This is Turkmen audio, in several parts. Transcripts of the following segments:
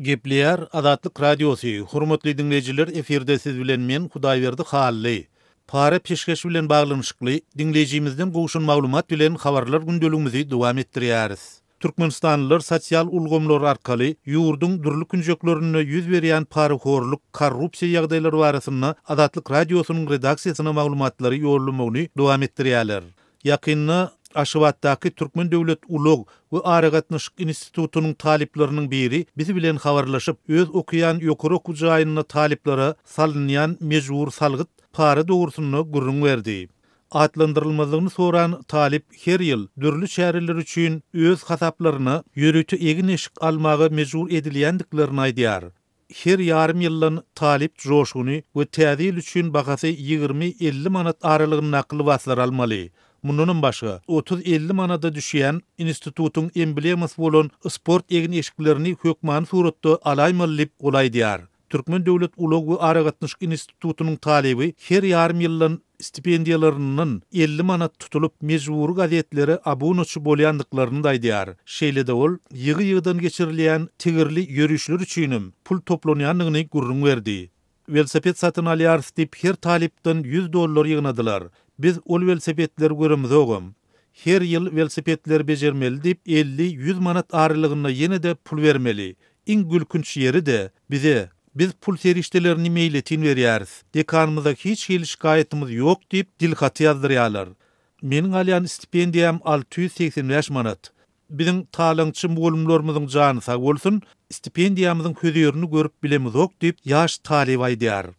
Gepleýär Azatlyk Radiosu. Hormatly dinleýijiler, eferde siz bilen men Hudaýberdi Hally. Para peşkeş bilen baglanyşykly dinleýijimizden gowşun maglumat bilen habarlar gündeligimizi dowam etdirýäris. Türkmenistanlylar sosial ulgamlar arkaly ýurdun dürli künjeklerini ýüz berýän paraxorluk, korrupsiýa ýagdaýlary barasyna Azatlyk Radiosynyň redaksiýasyna maglumatlary ýorlamagyny dowam etdirýärler. Ýakynda Aşybatdaky Türkmen Döwlet Ulug we Aragatnyşyk institutunyň talipleriniň biri bizi bilen habarlaşyp öz okuyan ýokary okuw jaýyna taliplara salynýan mejbur salgyt para dogrusyny gurrun berdi. Atlandyrylmalygyny soran talip her ýyl dürli şäherler üçin öz hasaplaryny ýörüti egin eşik almagy mejbur edilýändiklerini aýdýar. Her ýarym ýyldan talip joşguny we täzil üçin bahasy 20-50 manat aralygyny nakly baslar almaly. Mundan başga 30-50 manada düşýän institututyň emblemasy bolan sport egin eşiklerini hökman suratda alaýmalyp golaýdýar. Türkmen Döwlet Ulug we Aragatnyşyk institutunyň talibi her ýarym ýyldan stipendiýalarynyň 50 manat tutulup mejburi gazetlere abonaçy bolýandyklaryny aýdýar. Şeýle-de ol ýygy-ýygydan geçirilýän tigirli ýörüşler üçin pul toplanýanlygyny gurrun berdi. Velosiped satyn alýar diýip her talipden $100 ýygynadylar. Biz ol velosipedleri göremizogam. Her ýyl velosipedler bejermeli diýip 50-100 manat aralygyna ýene-de pul bermeli. Iň gülkünç ýeri de biz pul serişdelerini meýletin berýäris. Dekanymyzda hiç hili şikaýetimiz ýok diýip dilhaty ýazdyrýarlar. Meniň alýan stipendiýam 685 manat. Biziň talançy bolumlarymyzyň jany sag bolsun, stipendiýamyzyň hödýerini görüp bilemizok diýip ýaş talip aýdýar.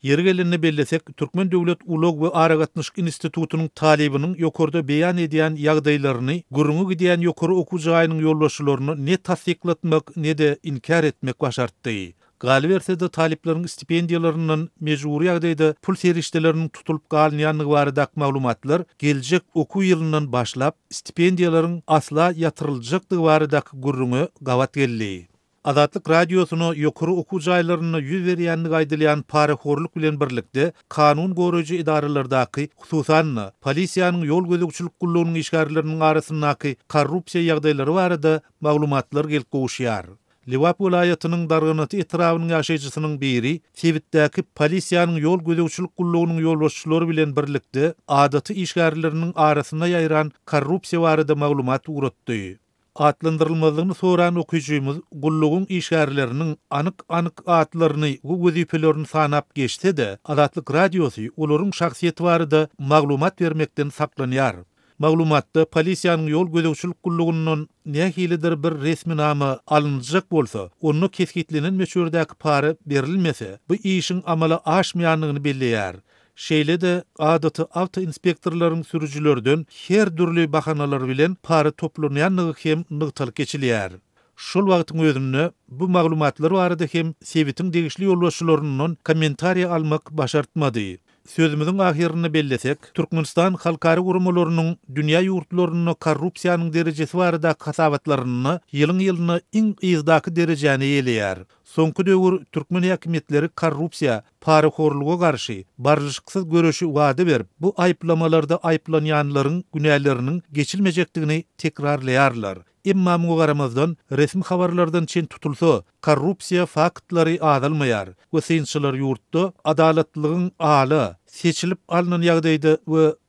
Yeri gelende bellesek, Türkmen Döwlet Ulug we Aragatnyşyk institutunyň talibiniň ýokarda beýan edýän ýagdaýlaryny, gurrungy gidýän ýokary okuw jaýynyň ýolbaşçylaryny ne tasdiklatmak, ne de inkar etmek başartdy. Galy bersede talipleriň stipendiýalarynyň mejburi ýagdaýda pul serişdeleriniň tutulup galynýanlygy barada maglumatlar geljek okuw ýylynyň başlap stipendiýalaryň asla ýatyryljakdygy baradaky gurrungy gawat geldi. Azatlyk Radiosyny ýokary okuw jaýlaryny ýüz berýänligi aýdylýan paraxorluk bilen birlikde kanun goraýjy idaralardaky, hususan polisiýanyň ýol gözegçilik gulluganyň işgärleriniň arasyndaky korrupsiýa ýagdaýlary barada maglumatlar gelip gowşýar. Liwap welaýatynyň darganaty etrawynyň ýaşaýjysynyň biri Sewitdäki polisiýanyň ýol gözegçilik gulluganyň ýolbaşçylary bilen birlikde adaty işgärleriniň arasyna ýaýran korrupsiýa barada maglumat uratdy. Atlandyrylmalygyny soran okujymyz gullugyň işgärleriniň anyk atlaryny we wezipelerini sanap geçse-de, Azatlyk Radiosu olaryň şahsiýeti barada maglumat bermekden saklanýar. Maglumatda polisiýanyň ýol gözegçilik gullugynyň nähilidir bir resmi namy alınjak bolsa, onu keskitlenen meşhurdäki para berilmese, bu işiň amala aşmaýanlygyny belleýär. Şeýle-de adaty awto inspektorlaryň sürüjilerden her dürli bahanalar bilen para toplanýanlygy hem nygtalyk geçilýär. Şol wagtyň özünde bu maglumatlar barada hem Sewitiň degişli ýolbaşçylarynyň kommentariýa almak başartmady. Sözümüzün ahirine bellesek, Türkmenistan halkary gurumlarynyň dünýä ýurtlaryny korrupsiýanyň derejesi barada hasabatlaryny ýylyň iň ýyzdaky derejäne ýelýär. Soňky döwür Türkmen häkimetleri korrupsiýa, paraxorluga garşy barlyşyksyz göreşi wada berip, bu aýplamalarda aýplanýanlaryň günäleriniň geçilmejekdigini tekrarlaýarlar. Emma muňa garamazdan resmi habarlardan çen tutulsa, korrupsiýa faktlary azalmaýar we synçylar ýurtda adalatlygyň aly seçilip alynan ýagdaýda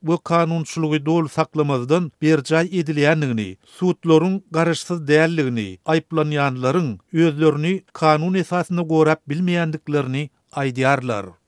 we kanunçylygy dol saklamazdan berjaý edilýändigini, sudlaryň garaşsyz dälligini, aýplanýanlaryň özlerini kanun esasyna gorap bilmeýändiklerini aýdýarlar.